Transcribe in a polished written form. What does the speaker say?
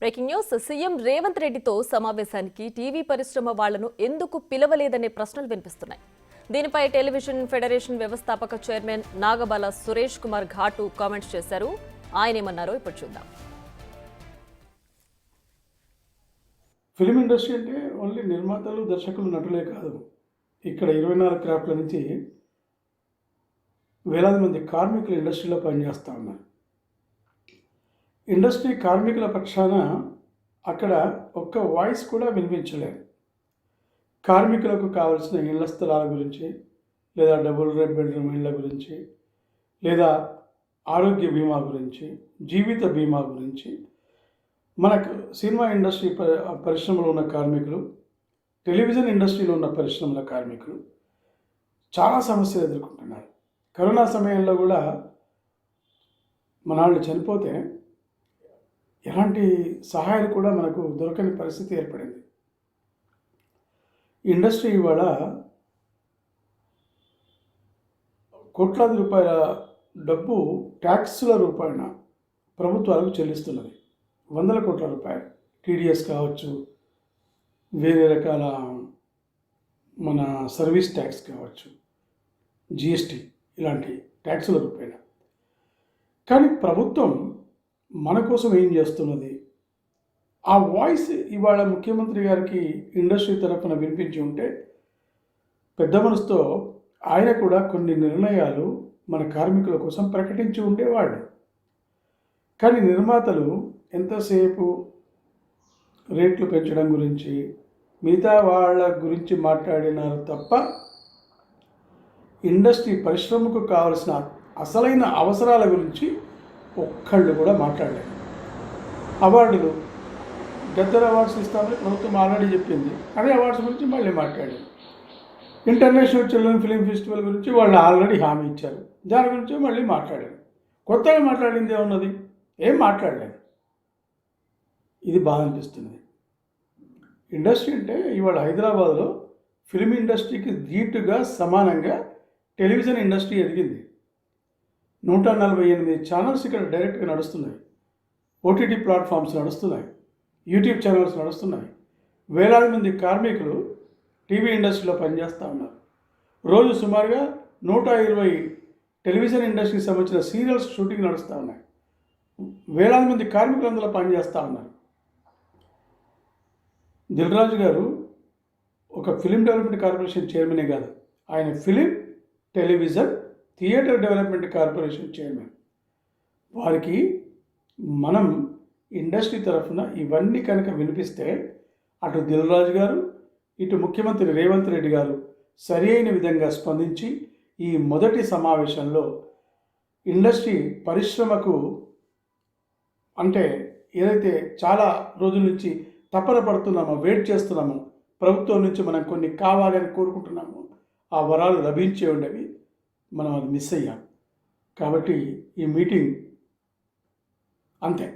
Breaking news. CM Revanth రెడ్డితో సమావేశానికి TV పరిశ్రమ వాళ్లను ఎందుకు పిలవలేదనే ప్రశ్నలు వినిపిస్తున్నాయి. దీనిపై టెలివిజన్ ఫెడరేషన్ వ్యవస్థాపక చైర్మన్ నాగబాల సురేష్ కుమార్ ఘాటు కామెంట్స్ చేశారు. ఆయన ఏమన్నారో ఇప్పుడు చూద్దాం. ఫిలిం ఇండస్ట్రీ అంటే ఓన్లీ నిర్మాతలు, దర్శకులు, నటులే కాదు. ఇక్కడ 24 క్రాఫ్ట్ల నుంచి వేలాది మంది కార్మికులు ఇండస్ట్రీలో పనిచేస్తూ ఉన్నారు. ఇండస్ట్రీ కార్మికుల పక్షాన అక్కడ ఒక్క వాయిస్ కూడా వినిపించలేదు. కార్మికులకు కావాల్సిన ఇళ్ల స్థలాల గురించి, లేదా డబుల్ బెడ్రూమ్ ఇళ్ల గురించి, లేదా ఆరోగ్య బీమా గురించి, జీవిత బీమా గురించి, మనకు సినిమా ఇండస్ట్రీ పరిశ్రమలో ఉన్న కార్మికులు, టెలివిజన్ ఇండస్ట్రీలో ఉన్న పరిశ్రమల కార్మికులు చాలా సమస్యలు ఎదుర్కొంటున్నారు. కరోనా సమయంలో కూడా మన వాళ్ళు చనిపోతే ఎలాంటి సహాయాలు కూడా మనకు దొరకని పరిస్థితి ఏర్పడింది. ఇండస్ట్రీ ఇవాళ కోట్లాది రూపాయల డబ్బు ట్యాక్సుల రూపాయన ప్రభుత్వాలకు చెల్లిస్తున్నది. 100 కోట్ల రూపాయలు టీడీఎస్ కావచ్చు, వేరే రకాల మన సర్వీస్ ట్యాక్స్ కావచ్చు, జిఎస్టీ, ఇలాంటి ట్యాక్సుల రూపాయన. కానీ ప్రభుత్వం మన కోసం ఏం చేస్తున్నది? ఆ వాయిస్ ఇవాళ ముఖ్యమంత్రి గారికి ఇండస్ట్రీ తరఫున వినిపించి ఉంటే పెద్ద మనసుతో ఆయన కూడా కొన్ని నిర్ణయాలు మన కార్మికుల కోసం ప్రకటించి ఉండేవాళ్ళు. కానీ నిర్మాతలు ఎంతసేపు రేట్లు పెంచడం గురించి, మిగతా వాళ్ళ గురించి మాట్లాడినారు తప్ప ఇండస్ట్రీ పరిశ్రమకు కావలసిన అసలైన అవసరాల గురించి ఒక్కళ్ళు కూడా మాట్లాడలేదు. అవార్డులు, గద్దర్ అవార్డ్స్ ఇస్తామని ప్రభుత్వం ఆల్రెడీ చెప్పింది. అదే అవార్డ్స్ గురించి మళ్ళీ మాట్లాడారు. ఇంటర్నేషనల్ చిల్డ్రన్ ఫిలిం ఫెస్టివల్ గురించి వాళ్ళు ఆల్రెడీ హామీ ఇచ్చారు, దాని గురించి మళ్ళీ మాట్లాడారు. కొత్తగా మాట్లాడింది ఏమున్నది? ఏం మాట్లాడలేదు. ఇది బాగా అనిపిస్తుంది. ఇండస్ట్రీ అంటే ఇవాళ హైదరాబాద్లో ఫిలిం ఇండస్ట్రీకి ధీటుగా సమానంగా టెలివిజన్ ఇండస్ట్రీ ఎదిగింది. 148 ఛానల్స్ ఇక్కడ డైరెక్ట్గా నడుస్తున్నాయి. ఓటీటీ ప్లాట్ఫామ్స్ నడుస్తున్నాయి, యూట్యూబ్ ఛానల్స్ నడుస్తున్నాయి. వేలాది మంది కార్మికులు టీవీ ఇండస్ట్రీలో పనిచేస్తూ ఉన్నారు. రోజు సుమారుగా 120 టెలివిజన్ ఇండస్ట్రీకి సంబంధించిన సీరియల్స్ షూటింగ్ నడుస్తూ ఉన్నాయి. వేలాది మంది కార్మికులు అందులో పనిచేస్తూ ఉన్నారు. దిల్ రాజు గారు ఒక ఫిలిం డెవలప్మెంట్ కార్పొరేషన్ చైర్మనే కాదు, ఆయన film, television, theatre development corporation chairman. వారికి మనం ఇండస్ట్రీ తరఫున ఇవన్నీ కనుక వినిపిస్తే అటు దిల్ రాజు గారు, ఇటు ముఖ్యమంత్రి రేవంత్ రెడ్డి గారు సరి అయిన విధంగా స్పందించి ఈ మొదటి సమావేశంలో ఇండస్ట్రీ పరిశ్రమకు, అంటే ఏదైతే చాలా రోజుల నుంచి తపన పడుతున్నామో, వెయిట్ చేస్తున్నామో, ప్రభుత్వం నుంచి మనం కొన్ని కావాలని కోరుకుంటున్నాము, ఆ వరాలు లభించే ఉండేవి, మనం అది మిస్ అయ్యాం. కాబట్టి ఈ మీటింగ్ అంతే.